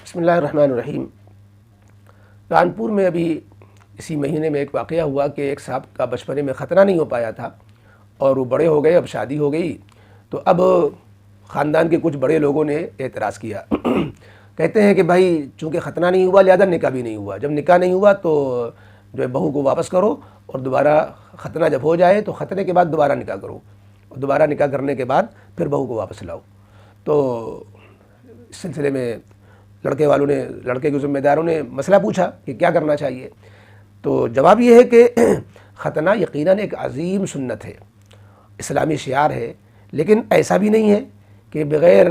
بسم اللہ الرحمن الرحیم۔ کانپور میں ابھی اسی مہینے میں ایک واقعہ ہوا کہ ایک صاحب کا بچپنے میں ختنہ نہیں ہو پایا تھا اور وہ بڑے ہو گئے، اب شادی ہو گئی تو اب خاندان کے کچھ بڑے لوگوں نے اعتراض کیا۔ کہتے ہیں کہ بھائی چونکہ ختنہ نہیں ہوا لہذا نکاح بھی نہیں ہوا، جب نکاح نہیں ہوا تو جو ہے بہو کو واپس کرو اور دوبارہ ختنہ جب ہو جائے تو ختنے کے بعد دوبارہ نکاح کرو اور دوبارہ نکاح کرنے کے بعد پھر بہو کو واپس لاؤ۔ تو اس سلسلے میں لڑکے کے ذمہ داروں نے مسئلہ پوچھا کہ کیا کرنا چاہیے، تو جواب یہ ہے کہ ختنہ یقیناً ایک عظیم سنت ہے، اسلامی شعار ہے، لیکن ایسا بھی نہیں ہے کہ بغیر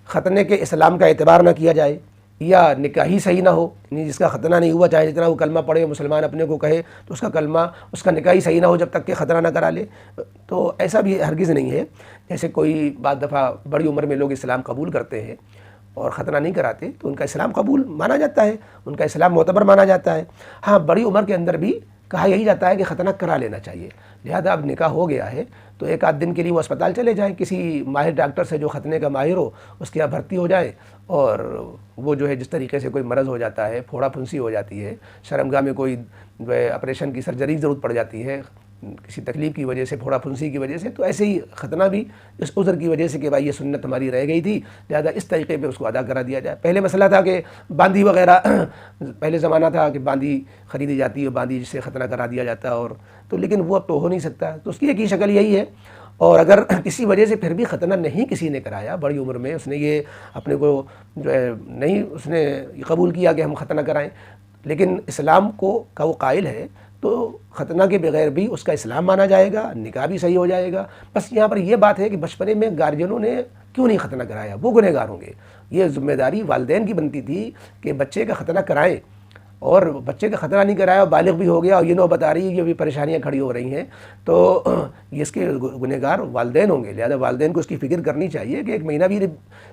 ختنے کے اسلام کا اعتبار نہ کیا جائے یا نکاح ہی صحیح نہ ہو، یعنی جس کا ختنہ نہیں ہوا چاہے جتنا وہ کلمہ پڑھے، مسلمان اپنے کو کہے، تو اس کا نکاح ہی صحیح نہ ہو جب تک کہ ختنہ نہ کرا لے۔ تو ایسا بھی ہرگز نہیں ہے۔ جیسے کوئی بعض دفعہ بڑی عمر میں لوگ اسلام قبول کرتے ہیں اور ختنہ نہیں کراتے تو ان کا اسلام قبول مانا جاتا ہے، ان کا اسلام معتبر مانا جاتا ہے۔ ہاں، بڑی عمر کے اندر بھی کہا یہی جاتا ہے کہ ختنہ کرا لینا چاہیے، لہذا اب نکاح ہو گیا ہے تو ایک آدھ دن کے لیے وہ اسپتال چلے جائیں، کسی ماہر ڈاکٹر سے جو ختنے کا ماہر ہو اس کے یہاں بھرتی ہو جائے، اور وہ جو ہے جس طریقے سے کوئی مرض ہو جاتا ہے، پھوڑا پھنسی ہو جاتی ہے، شرمگاہ میں کوئی جو ہے آپریشن کی سرجری ضرورت پڑ جاتی ہے کسی تکلیف کی وجہ سے، پھوڑا پھنسی کی وجہ سے، تو ایسے ہی ختنہ بھی اس عذر کی وجہ سے کہ بھائی یہ سنت ہماری رہ گئی تھی لہذا اس طریقے پہ اس کو ادا کرا دیا جائے۔ پہلے مسئلہ تھا کہ باندی وغیرہ پہلے زمانہ تھا کہ باندی خریدی جاتی ہے، باندی جس سے ختنہ کرا دیا جاتا ہے، اور تو لیکن وہ اب تو ہو نہیں سکتا، تو اس کی ایک ہی شکل یہی ہے۔ اور اگر کسی وجہ سے پھر بھی ختنہ نہیں کسی نے کرایا، بڑی عمر میں اس نے یہ اپنے کو جو ہے نہیں اس نے قبول کیا کہ ہم ختنہ کرائیں، لیکن اسلام کا وہ قائل ہے، تو ختنہ کے بغیر بھی اس کا اسلام مانا جائے گا، نکاح بھی صحیح ہو جائے گا۔ بس یہاں پر یہ بات ہے کہ بچپنے میں گارجینوں نے کیوں نہیں ختنہ کرایا، وہ گنہگار ہوں گے۔ یہ ذمہ داری والدین کی بنتی تھی کہ بچے کا ختنہ کرائیں، اور بچے کا ختنہ نہیں کرایا، بالغ بھی ہو گیا اور یہ نوبت آ رہی ہے، یہ بھی پریشانیاں کھڑی ہو رہی ہیں، تو یہ اس کے گنہگار والدین ہوں گے۔ لہذا والدین کو اس کی فکر کرنی چاہیے کہ ایک مہینہ بھی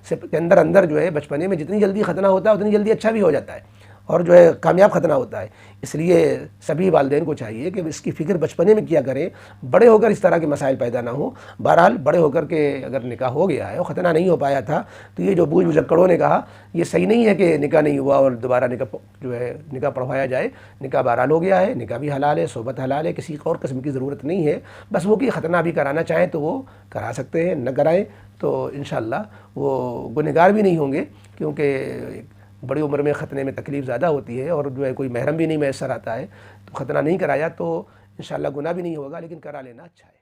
کے اندر جو ہے بچپنے میں جتنی جلدی ختنہ ہوتا ہے اتنی جلدی اچھا بھی ہو جاتا ہے اور جو ہے کامیاب ختنہ ہوتا ہے۔ اس لیے سبھی والدین کو چاہیے کہ اس کی فکر بچپنے میں کیا کریں، بڑے ہو کر اس طرح کے مسائل پیدا نہ ہوں۔ بہرحال بڑے ہو کر کے اگر نکاح ہو گیا ہے اور ختنہ نہیں ہو پایا تھا تو یہ جو بوجھ مجکڑوں نے کہا یہ صحیح نہیں ہے کہ نکاح نہیں ہوا اور دوبارہ نکاح پڑھوایا جائے۔ نکاح بہرحال ہو گیا ہے، نکاح بھی حلال ہے، صحبت حلال ہے، کسی اور قسم کی ضرورت نہیں ہے۔ بس وہ کہ ختنہ بھی کرانا چاہیں تو وہ کرا سکتے ہیں، نہ کرائیں تو انشاءاللہ وہ گنہگار بھی نہیں ہوں گے، کیونکہ بڑی عمر میں ختنے میں تکلیف زیادہ ہوتی ہے اور جو ہے کوئی محرم بھی نہیں میسر آتا ہے، تو ختنہ نہیں کرایا تو انشاءاللہ گناہ بھی نہیں ہوگا، لیکن کرا لینا اچھا ہے۔